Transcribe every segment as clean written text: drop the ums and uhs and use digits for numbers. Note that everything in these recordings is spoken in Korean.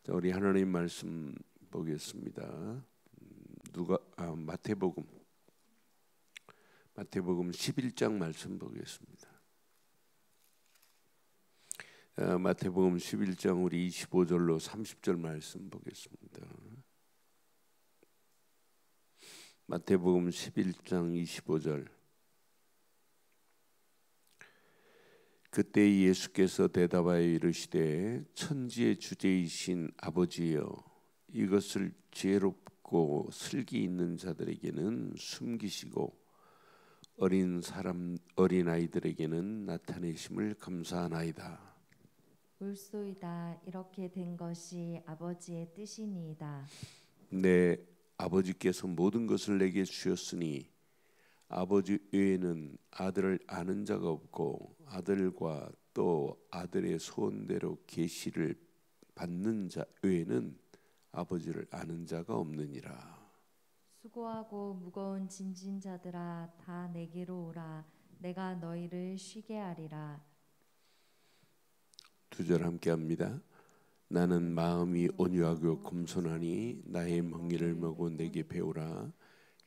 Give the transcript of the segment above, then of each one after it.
자, 우리 하나님 말씀 보겠습니다. 마태복음 11장 말씀 보겠습니다. 마태복음 11장 우리 25절로 30절 말씀 보겠습니다. 마태복음 11장 25절. 그때 예수께서 대답하여 이르시되 천지의 주제이신 아버지여, 이것을 지혜롭고 슬기 있는 자들에게는 숨기시고 어린 아이들에게는 나타내심을 감사하나이다. 옳소이다. 이렇게 된 것이 아버지의 뜻이니이다. 내 아버지께서 모든 것을 내게 주셨으니 아버지 외에는 아들을 아는 자가 없고 아들과 또 아들의 소원대로 계시를 받는 자 외에는 아버지를 아는 자가 없느니라. 수고하고 무거운 짐진 자들아, 다 내게로 오라. 내가 너희를 쉬게 하리라. 2절 함께 합니다. 나는 마음이 온유하고 겸손하니 나의 멍에를 메고 내게 배우라.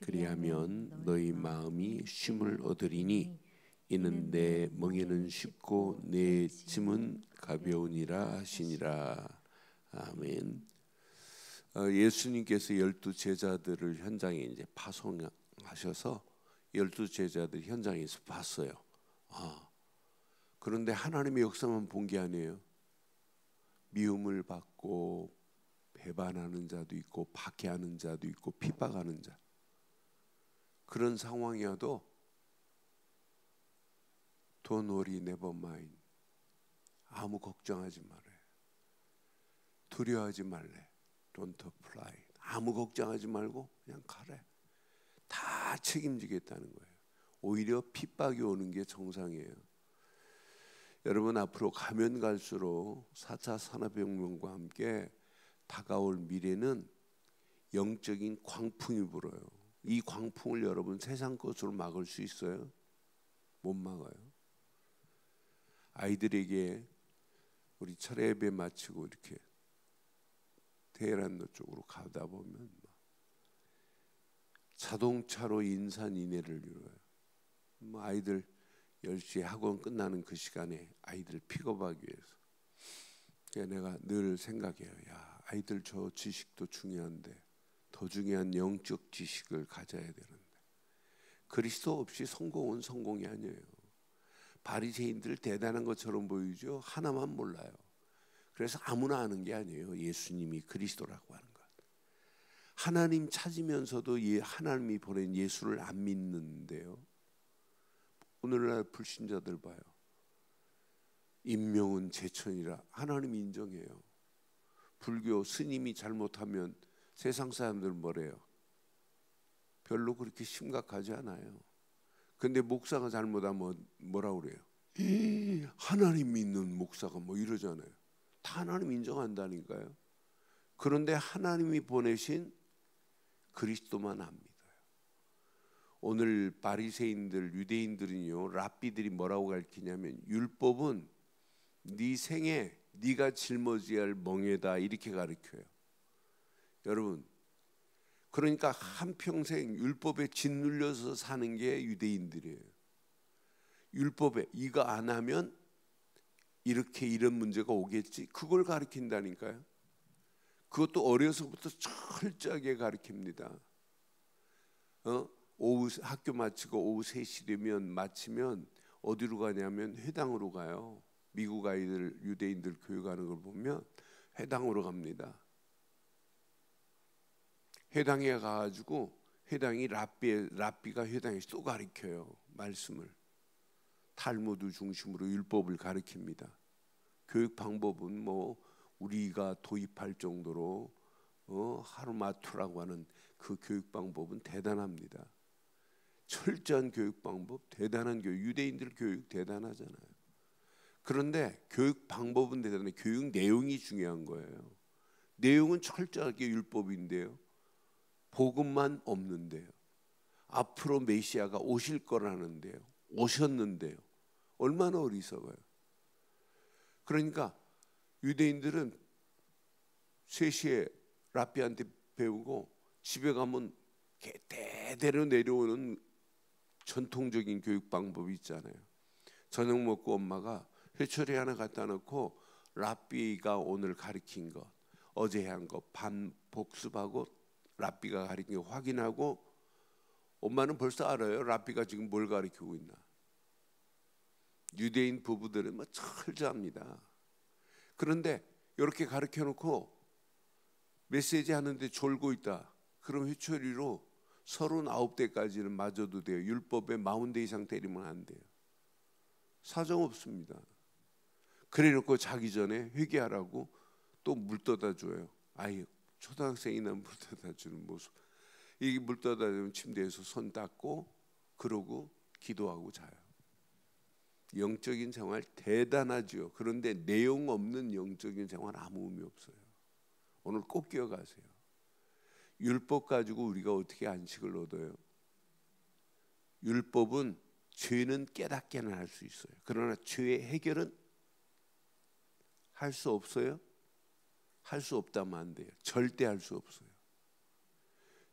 그리하면 너희 마음이 쉼을 얻으리니 이는 내 멍에는 쉽고 내 짐은 가벼우니라 하시니라. 아멘. 예수님께서 12 제자들을 현장에 이제 파송하셔서 12 제자들 현장에서 봤어요. 그런데 하나님의 역사만 본 게 아니에요. 미움을 받고 배반하는 자도 있고 박해하는 자도 있고 핍박하는 자, 그런 상황이어도 Don't worry, never mind. 아무 걱정하지 말래. 두려워하지 말래. Don't fly. 아무 걱정하지 말고 그냥 가래. 다 책임지겠다는 거예요. 오히려 핍박이 오는 게 정상이에요. 여러분, 앞으로 가면 갈수록 4차 산업혁명과 함께 다가올 미래는 영적인 광풍이 불어요. 이 광풍을 여러분 세상 것으로 막을 수 있어요? 못 막아요. 아이들에게 우리 철회 예배 마치고 이렇게 테헤란로 쪽으로 가다 보면 자동차로 인산인해를 이뤄요. 아이들 10시에 학원 끝나는 그 시간에 아이들 픽업하기 위해서. 그러니까 내가 늘 생각해요. 야, 아이들 저 지식도 중요한데 더 중요한 영적 지식을 가져야 되는데 그리스도 없이 성공은 성공이 아니에요. 바리새인들 대단한 것처럼 보이죠. 하나만 몰라요. 그래서 아무나 아는 게 아니에요. 예수님이 그리스도라고 하는 것. 하나님 찾으면서도 하나님이 보낸 예수를 안 믿는데요. 오늘날 불신자들 봐요. 임명은 제천이라 하나님 인정해요. 불교 스님이 잘못하면 세상 사람들 뭐래요? 별로 그렇게 심각하지 않아요. 근데 목사가 잘못하면 뭐라 그래요? 하나님 믿는 목사가 뭐 이러잖아요. 다 하나님 인정한다니까요. 그런데 하나님이 보내신 그리스도만 안 믿어요. 오늘 바리새인들, 유대인들은요, 랍비들이 뭐라고 가르치냐면 율법은 네 생에 네가 짊어져야 할 멍에다, 이렇게 가르쳐요. 여러분, 그러니까 한평생 율법에 짓눌려서 사는 게 유대인들이에요. 율법에 이거 안 하면 이렇게 이런 문제가 오겠지, 그걸 가르친다니까요. 그것도 어려서부터 철저하게 가르칩니다. 오후 학교 마치고 오후 3시 되면 마치면 어디로 가냐면 회당으로 가요. 미국 아이들, 유대인들 교육하는 걸 보면 회당으로 갑니다. 회당에 가가지고 회당이 랍비가 회당에서 또 가르쳐요. 말씀을 탈무드 중심으로 율법을 가르칩니다. 교육 방법은 뭐 우리가 도입할 정도로 하루마투라고 하는 그 교육 방법은 대단합니다. 철저한 교육 방법, 대단한 교육. 유대인들 교육 대단하잖아요. 그런데 교육 방법은 대단해. 교육 내용이 중요한 거예요. 내용은 철저하게 율법인데요, 복음만 없는데요, 앞으로 메시아가 오실 거라는데요, 오셨는데요, 얼마나 어리석어요. 그러니까 유대인들은 3시에 랍비한테 배우고 집에 가면 대대로 내려오는 전통적인 교육 방법이 있잖아요. 저녁 먹고 엄마가 회초리 하나 갖다 놓고 랍비가 오늘 가르친 것, 어제 한 것 반 복습하고 랍비가 가르친 거 확인하고, 엄마는 벌써 알아요. 랍비가 지금 뭘 가르치고 있나. 유대인 부부들은 뭐 철저합니다. 그런데 이렇게 가르쳐 놓고 메시지 하는데 졸고 있다. 그럼 회초리로 39대까지는 맞아도 돼요. 율법에 40대 이상 때리면 안 돼요. 사정 없습니다. 그래 놓고 자기 전에 회개하라고 또 물 떠다 줘요. 아이, 초등학생이나 물 떠다 주는 모습. 이 물 떠다 주면 침대에서 손 닦고 그러고 기도하고 자요. 영적인 생활 대단하죠. 그런데 내용 없는 영적인 생활 아무 의미 없어요. 오늘 꼭 기억하세요. 율법 가지고 우리가 어떻게 안식을 얻어요? 율법은 죄는 깨닫게는 할 수 있어요. 그러나 죄의 해결은 할 수 없어요? 할 수 없다면 안 돼요. 절대 할 수 없어요.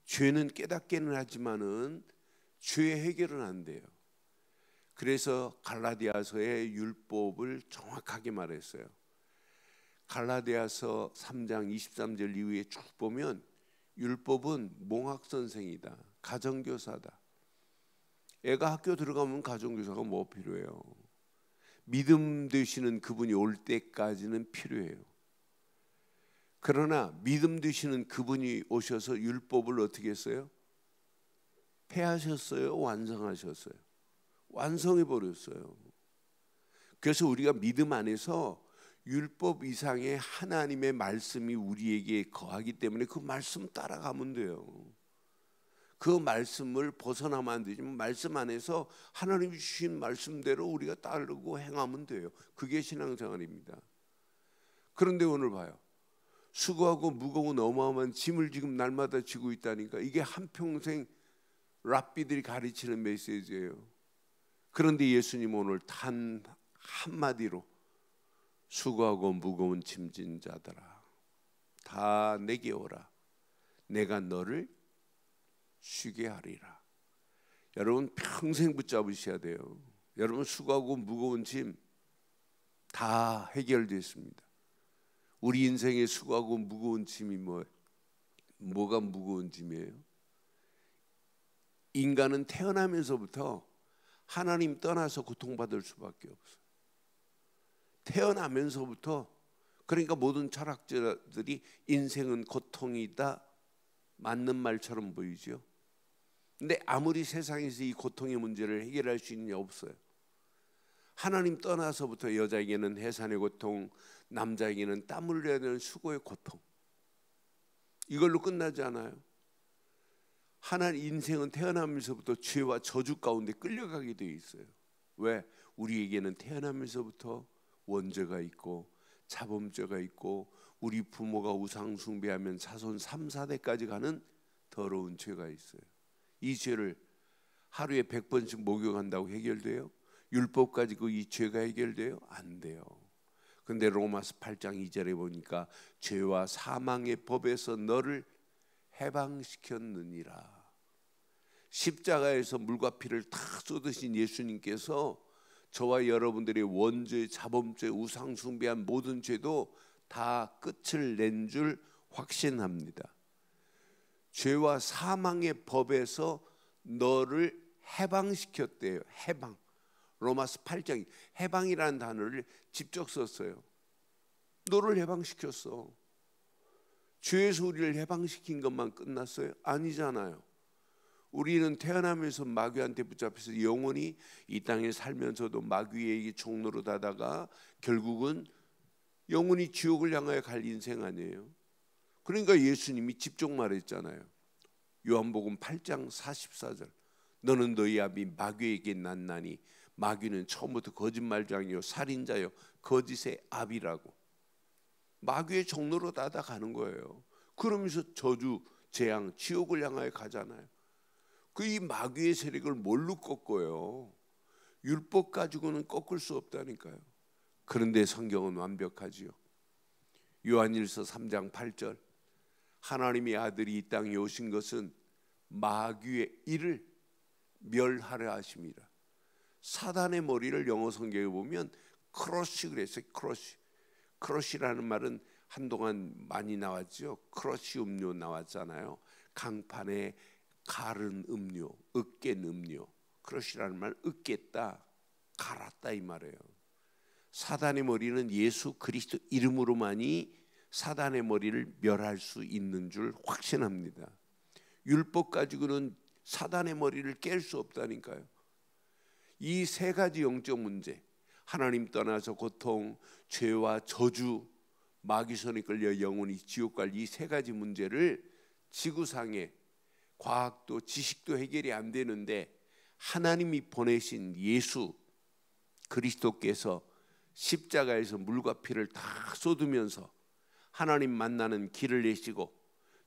죄는 깨닫게는 하지만은 죄의 해결은 안 돼요. 그래서 갈라디아서의 율법을 정확하게 말했어요. 갈라디아서 3장 23절 이후에 쭉 보면 율법은 몽학선생이다, 가정교사다. 애가 학교 들어가면 가정교사가 뭐 필요해요? 믿음 되시는 그분이 올 때까지는 필요해요. 그러나 믿음 되시는 그분이 오셔서 율법을 어떻게 했어요? 폐하셨어요? 완성하셨어요? 완성해 버렸어요. 그래서 우리가 믿음 안에서 율법 이상의 하나님의 말씀이 우리에게 거하기 때문에 그 말씀 따라가면 돼요. 그 말씀을 벗어나면 안 되지만 말씀 안에서 하나님이 주신 말씀대로 우리가 따르고 행하면 돼요. 그게 신앙생활입니다. 그런데 오늘 봐요. 수고하고 무거운 어마어마한 짐을 지금 날마다 지고 있다니까. 이게 한평생 랍비들이 가르치는 메시지예요. 그런데 예수님 오늘 단 한마디로 수고하고 무거운 짐진 자들아 다 내게 오라. 내가 너를 쉬게 하리라. 여러분 평생 붙잡으셔야 돼요. 여러분 수고하고 무거운 짐 다 해결됐습니다. 우리 인생에 수고하고 무거운 짐이 뭐가 무거운 짐이에요? 인간은 태어나면서부터 하나님 떠나서 고통받을 수밖에 없어요. 태어나면서부터. 그러니까 모든 철학자들이 인생은 고통이다 맞는 말처럼 보이죠. 근데 아무리 세상에서 이 고통의 문제를 해결할 수 있느냐 없어요. 하나님 떠나서부터 여자에게는 해산의 고통, 남자에게는 땀 흘려야 되는 수고의 고통, 이걸로 끝나지 않아요. 하나님 인생은 태어나면서부터 죄와 저주 가운데 끌려가게 되어 있어요. 왜? 우리에게는 태어나면서부터 원죄가 있고 자범죄가 있고 우리 부모가 우상 숭배하면 자손 3, 4대까지 가는 더러운 죄가 있어요. 이 죄를 하루에 100번씩 목욕한다고 해결돼요? 율법 가지고 이 죄가 해결돼요? 안 돼요. 근데 로마서 8장 2절에 보니까 죄와 사망의 법에서 너를 해방시켰느니라. 십자가에서 물과 피를 다 쏟으신 예수님께서 저와 여러분들의 원죄, 자범죄, 우상 숭배한 모든 죄도 다 끝을 낸 줄 확신합니다. 죄와 사망의 법에서 너를 해방시켰대요. 해방. 로마서 8장 해방이라는 단어를 직접 썼어요. 너를 해방시켰어. 죄에서 우리를 해방시킨 것만 끝났어요? 아니잖아요. 우리는 태어나면서 마귀한테 붙잡혀서 영원히 이 땅에 살면서도 마귀의 종로로 다다가 결국은 영원히 지옥을 향하여 갈 인생 아니에요. 그러니까 예수님이 직접 말했잖아요. 요한복음 8장 44절 너는 너희 아비 마귀에게 났나니 마귀는 처음부터 거짓말장이요 살인자요 거짓의 아비라고. 마귀의 종로로 다다가는 거예요. 그러면서 저주, 재앙, 지옥을 향하여 가잖아요. 그 이 마귀의 세력을 뭘로 꺾어요? 율법 가지고는 꺾을 수 없다니까요. 그런데 성경은 완벽하지요. 요한일서 3장 8절 하나님의 아들이 이 땅에 오신 것은 마귀의 일을 멸하려 하십니다. 사단의 머리를 영어 성경에 보면 크러쉬 그랬어요. 크러쉬라는 말은 한동안 많이 나왔죠. 크러쉬 음료 나왔잖아요. 강판에 갈은 음료, 으깬 음료. 크러쉬라는 말 으깼다, 갈았다 이 말이에요. 사단의 머리는 예수 그리스도 이름으로만이 사단의 머리를 멸할 수 있는 줄 확신합니다. 율법 가지고는 사단의 머리를 깰 수 없다니까요. 이 세 가지 영적 문제, 하나님 떠나서 고통, 죄와 저주, 마귀 손에 끌려 영원히 지옥 갈 이 세 가지 문제를 지구상에 과학도 지식도 해결이 안 되는데 하나님이 보내신 예수 그리스도께서 십자가에서 물과 피를 다 쏟으면서 하나님 만나는 길을 내시고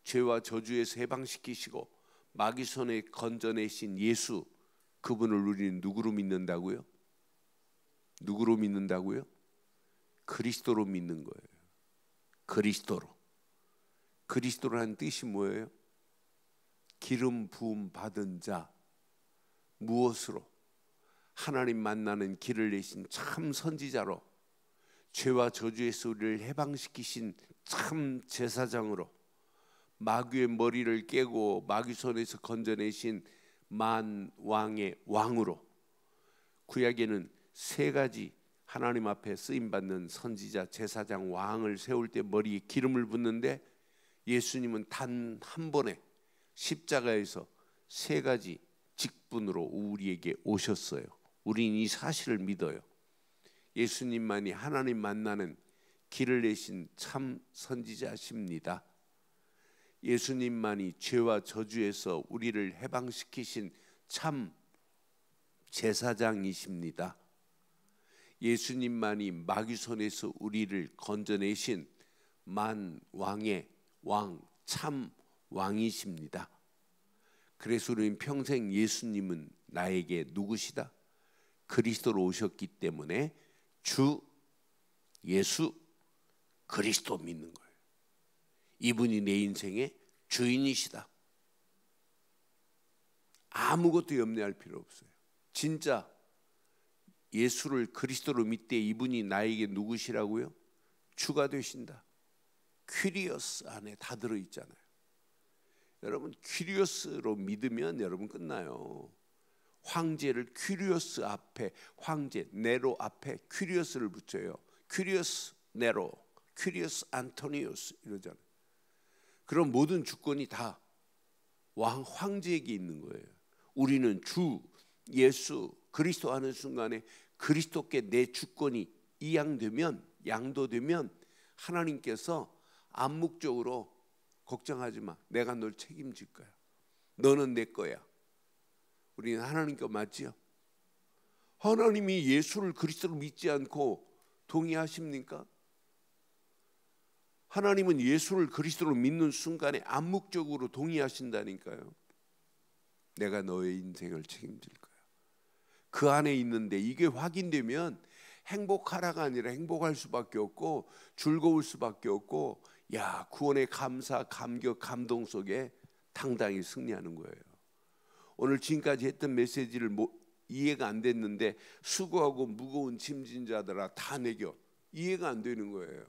죄와 저주에서 해방시키시고 마귀 손에 건져내신 예수, 그분을 우리는 누구로 믿는다고요? 누구로 믿는다고요? 그리스도로 믿는 거예요. 그리스도로. 그리스도라는 뜻이 뭐예요? 기름 부음 받은 자. 무엇으로? 하나님 만나는 길을 내신 참 선지자로, 죄와 저주에서 우리를 해방시키신 참 제사장으로, 마귀의 머리를 깨고 마귀 손에서 건져내신 만왕의 왕으로. 구약에는 세 가지 하나님 앞에 쓰임받는 선지자, 제사장, 왕을 세울 때 머리에 기름을 붓는데 예수님은 단 한 번에 십자가에서 세 가지 직분으로 우리에게 오셨어요. 우리는 이 사실을 믿어요. 예수님만이 하나님 만나는 길을 내신 참 선지자십니다. 예수님만이 죄와 저주에서 우리를 해방시키신 참 제사장이십니다. 예수님만이 마귀 손에서 우리를 건져내신 만왕의 왕, 참 왕이십니다. 그래서 우리는 평생 예수님은 나에게 누구시다? 그리스도로 오셨기 때문에 주 예수 그리스도 믿는 거예요. 이분이 내 인생의 주인이시다. 아무것도 염려할 필요 없어요. 진짜 예수를 그리스도로 믿되 이분이 나에게 누구시라고요? 주가 되신다. 퀴리어스 안에 다 들어있잖아요. 여러분 퀴리어스로 믿으면 여러분 끝나요. 황제를 퀴리어스 앞에, 황제 네로 앞에 퀴리어스를 붙여요. 퀴리어스 네로, 퀴리어스 안토니우스 이러잖아요. 그럼 모든 주권이 다 황제에게 있는 거예요. 우리는 주 예수 그리스도 하는 순간에 그리스도께 내 주권이 이양되면, 양도되면 하나님께서 암묵적으로 걱정하지 마, 내가 널 책임질 거야, 너는 내 거야. 우리는 하나님 거 맞지요? 하나님이 예수를 그리스도로 믿지 않고 동의하십니까? 하나님은 예수를 그리스도로 믿는 순간에 암묵적으로 동의하신다니까요. 내가 너의 인생을 책임질 거야. 그 안에 있는데 이게 확인되면 행복하라가 아니라 행복할 수밖에 없고 즐거울 수밖에 없고, 야, 구원의 감사, 감격, 감동 속에 당당히 승리하는 거예요. 오늘 지금까지 했던 메시지를 이해가 안 됐는데 수고하고 무거운 짐진 자들아 다 내겨, 이해가 안 되는 거예요.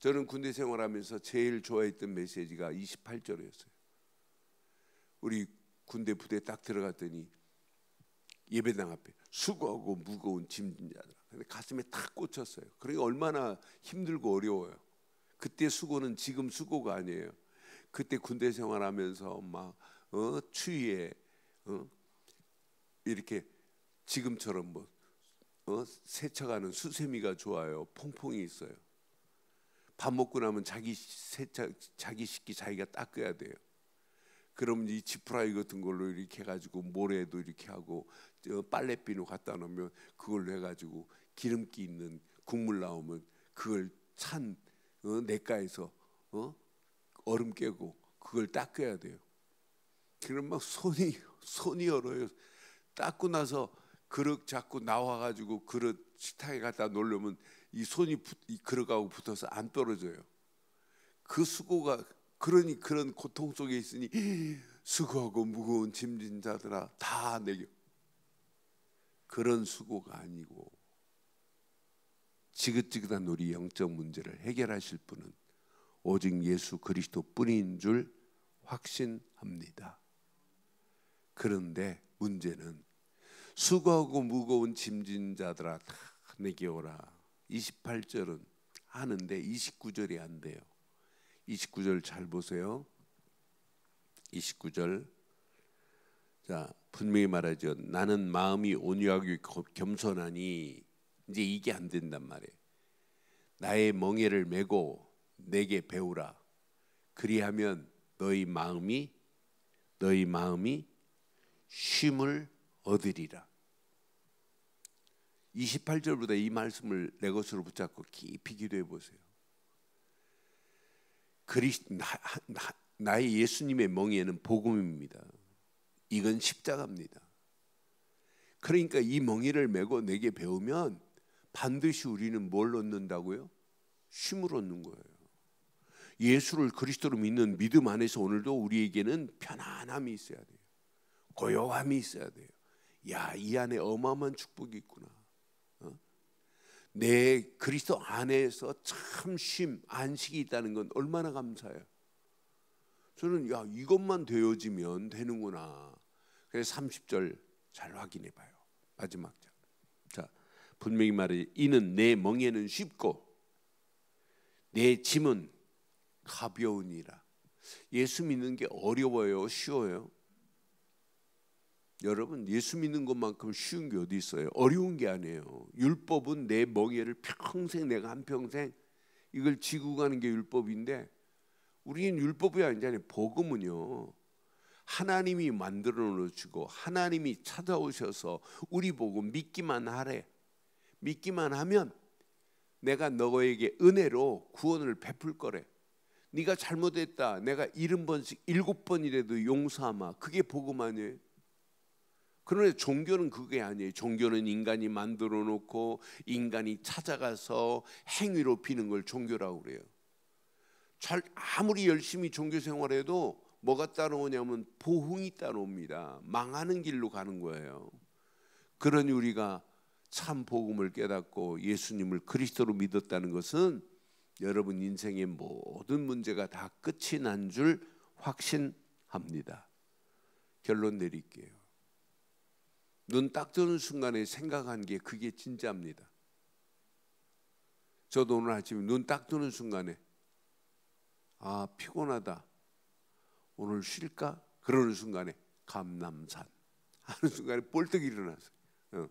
저는 군대 생활하면서 제일 좋아했던 메시지가 28절이었어요. 우리 군대 부대에 딱 들어갔더니 예배당 앞에 수고하고 무거운 짐진 자들아, 근데 가슴에 탁 꽂혔어요. 그러니까 얼마나 힘들고 어려워요. 그때 수고는 지금 수고가 아니에요. 그때 군대 생활하면서 막 추위에 이렇게 지금처럼 세척하는 수세미가 좋아요. 퐁퐁이 있어요. 밥 먹고 나면 자기 식기 자기가 닦아야 돼요. 그럼 이 지프라이 같은 걸로 이렇게 해가지고 모래도 이렇게 하고 빨래비누 갖다 놓으면 그걸로 해가지고 기름기 있는 국물 나오면 그걸 찬 냇가에서 얼음 깨고 그걸 닦아야 돼요. 그럼 막 손이 얼어요. 닦고 나서 그릇 잡고 나와가지고 그릇 식탁에 갖다 놓으려면 이 손이 이 그릇하고 붙어서 안 떨어져요. 그 수고가 그러니 그런 고통 속에 있으니 수고하고 무거운 짐진 자들아 다 내게 그런 수고가 아니고 지긋지긋한 우리 영적 문제를 해결하실 분은 오직 예수 그리스도뿐인 줄 확신합니다. 그런데 문제는 수고하고 무거운 짐진 자들아 다 내게 오라. 28절은 하는데 29절이 안 돼요. 29절 잘 보세요. 29절 자 분명히 말하죠. 나는 마음이 온유하고 겸손하니 이제 이게 안 된단 말이에요. 나의 멍에를 메고 내게 배우라. 그리하면 너희 마음이 쉼을 얻으리라. 28절보다 이 말씀을 내 것으로 붙잡고 깊이 기도해 보세요. 나의 예수님의 멍에는 복음입니다. 이건 십자가입니다. 그러니까 이 멍에를 메고 내게 배우면 반드시 우리는 뭘 얻는다고요? 쉼을 얻는 거예요. 예수를 그리스도로 믿는 믿음 안에서 오늘도 우리에게는 편안함이 있어야 돼요. 고요함이 있어야 돼요. 야, 이 안에 어마어마한 축복이 있구나. 내 그리스도 안에서 참 쉼, 안식이 있다는 건 얼마나 감사해요. 저는 야, 이것만 되어지면 되는구나. 그래서 30절 잘 확인해 봐요. 마지막 절. 자, 분명히 말해 이는 내 멍에는 쉽고 내 짐은 가벼우니라. 예수 믿는 게 어려워요, 쉬워요? 여러분 예수 믿는 것만큼 쉬운 게 어디 있어요? 어려운 게 아니에요. 율법은 내 멍에를 평생 내가 한평생 이걸 지고 가는 게 율법인데 우리는 율법이 아니잖아요. 복음은요. 하나님이 만들어 놓으시고 하나님이 찾아오셔서 우리 보고 믿기만 하래. 믿기만 하면 내가 너에게 은혜로 구원을 베풀 거래. 네가 잘못했다. 내가 70번씩 7번이라도 용서하마. 그게 복음 아니에요? 그런데 종교는 그게 아니에요. 종교는 인간이 만들어 놓고 인간이 찾아가서 행위로 비는 걸 종교라고 그래요. 아무리 열심히 종교 생활해도 뭐가 따라오냐면 보응이 따라옵니다. 망하는 길로 가는 거예요. 그러니 우리가 참 복음을 깨닫고 예수님을 그리스도로 믿었다는 것은 여러분 인생의 모든 문제가 다 끝이 난 줄 확신합니다. 결론 내릴게요. 눈 딱 뜨는 순간에 생각한 게 그게 진짜입니다. 저도 오늘 아침에 눈 딱 뜨는 순간에 아 피곤하다. 오늘 쉴까? 그러는 순간에 감남산 하는 순간에 벌떡 일어났어요.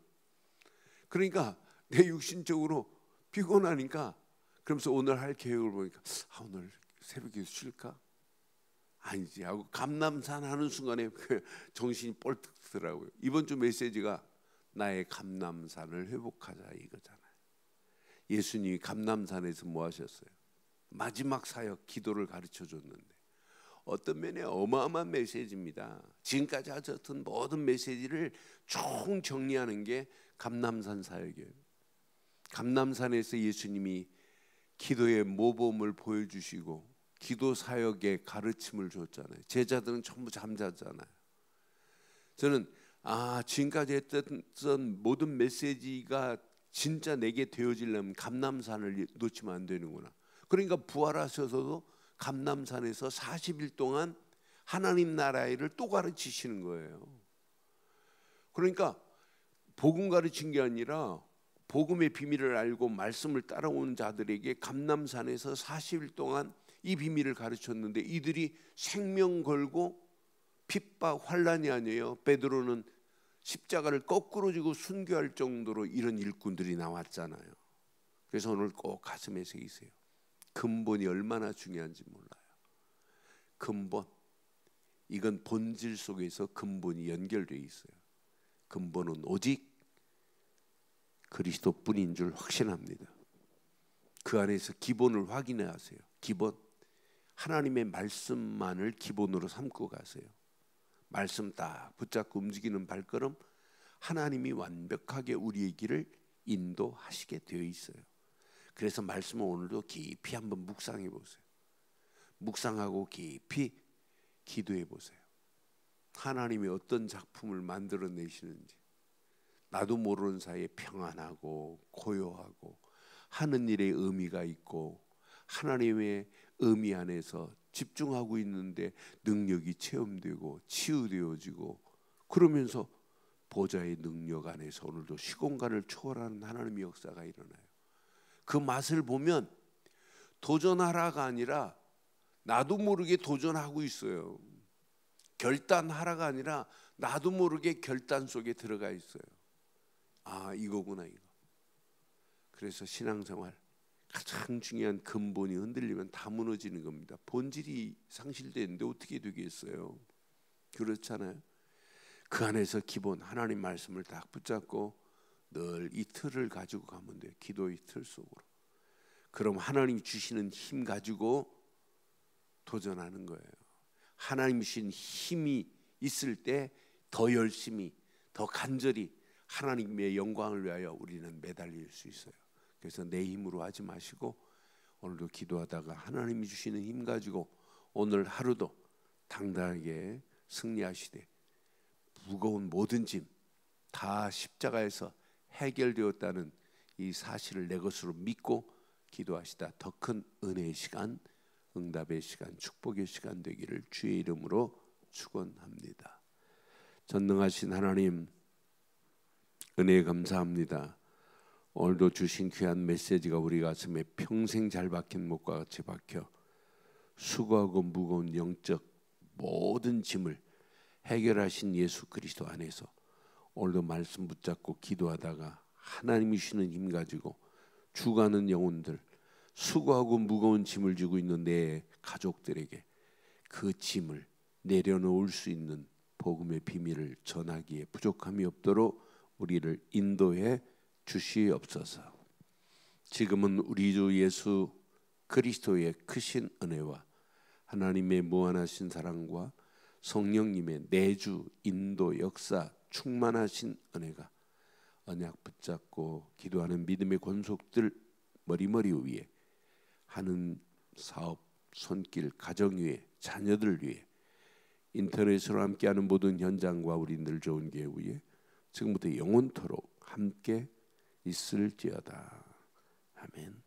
그러니까 내 육신적으로 피곤하니까 그러면서 오늘 할 계획을 보니까 오늘 새벽에 쉴까? 아니지 하고 감남산 하는 순간에 정신이 뻘떡 드더라고요. 이번 주 메시지가 나의 감남산을 회복하자 이거잖아요. 예수님이 감남산에서 뭐 하셨어요? 마지막 사역 기도를 가르쳐 줬는데 어떤 면에 어마어마한 메시지입니다. 지금까지 하셨던 모든 메시지를 총 정리하는 게 감남산 사역이에요. 감남산에서 예수님이 기도의 모범을 보여주시고 기도 사역의 가르침을 줬잖아요. 제자들은 전부 잠자잖아요. 저는 지금까지 했던 모든 메시지가 진짜 내게 되어지려면 감남산을 놓치면 안 되는구나. 그러니까 부활하셔서도 감남산에서 40일 동안 하나님 나라의 일을 또 가르치시는 거예요. 그러니까 복음 가르친 게 아니라 복음의 비밀을 알고 말씀을 따라온 자들에게 감남산에서 40일 동안 이 비밀을 가르쳤는데 이들이 생명 걸고 핍박 환란이 아니에요. 베드로는 십자가를 거꾸로 지고 순교할 정도로 이런 일꾼들이 나왔잖아요. 그래서 오늘 꼭 가슴에 새기세요. 근본이 얼마나 중요한지 몰라요. 근본, 이건 본질 속에서 근본이 연결되어 있어요. 근본은 오직 그리스도뿐인 줄 확신합니다. 그 안에서 기본을 확인해 하세요. 기본, 하나님의 말씀만을 기본으로 삼고 가세요. 말씀 딱 붙잡고 움직이는 발걸음, 하나님이 완벽하게 우리의 길을 인도하시게 되어 있어요. 그래서 말씀을 오늘도 깊이 한번 묵상해 보세요. 묵상하고 깊이 기도해 보세요. 하나님이 어떤 작품을 만들어내시는지, 나도 모르는 사이에 평안하고 고요하고 하는 일에 의미가 있고 하나님의 의미 안에서 집중하고 있는데 능력이 체험되고 치유되어지고, 그러면서 보좌의 능력 안에서 오늘도 시공간을 초월하는 하나님의 역사가 일어나요. 그 맛을 보면 도전하라가 아니라 나도 모르게 도전하고 있어요. 결단하라가 아니라 나도 모르게 결단 속에 들어가 있어요. 아, 이거구나 이거. 그래서 신앙생활 가장 중요한 근본이 흔들리면 다 무너지는 겁니다. 본질이 상실되는데 어떻게 되겠어요? 그렇잖아요. 그 안에서 기본 하나님 말씀을 딱 붙잡고 늘 이 틀을 가지고 가면 돼요. 기도의 틀 속으로. 그럼 하나님이 주시는 힘 가지고 도전하는 거예요. 하나님 주신 힘이 있을 때 더 열심히, 더 간절히 하나님의 영광을 위하여 우리는 매달릴 수 있어요. 그래서 내 힘으로 하지 마시고 오늘도 기도하다가 하나님이 주시는 힘 가지고 오늘 하루도 당당하게 승리하시되 무거운 모든 짐 다 십자가에서 해결되었다는 이 사실을 내 것으로 믿고 기도하시다 더 큰 은혜의 시간, 응답의 시간, 축복의 시간 되기를 주의 이름으로 축원합니다. 전능하신 하나님, 은혜 감사합니다. 오늘도 주신 귀한 메시지가 우리 가슴에 평생 잘 박힌 못과 같이 박혀 수고하고 무거운 영적 모든 짐을 해결하신 예수 그리스도 안에서 오늘도 말씀 붙잡고 기도하다가 하나님이 주시는 힘 가지고 죽어가는 영혼들, 수고하고 무거운 짐을 지고 있는 내 가족들에게 그 짐을 내려놓을 수 있는 복음의 비밀을 전하기에 부족함이 없도록 우리를 인도해 주시옵소서. 지금은 우리 주 예수 그리스도의 크신 은혜와 하나님의 무한하신 사랑과 성령님의 내주 인도 역사 충만하신 은혜가 언약 붙잡고 기도하는 믿음의 권속들 머리머리 위에, 하는 사업, 손길, 가정 위에, 자녀들 위에, 인터넷으로 함께하는 모든 현장과 우리 늘 좋은 교회 위에 지금부터 영원토록 함께 있을지어다. 아멘.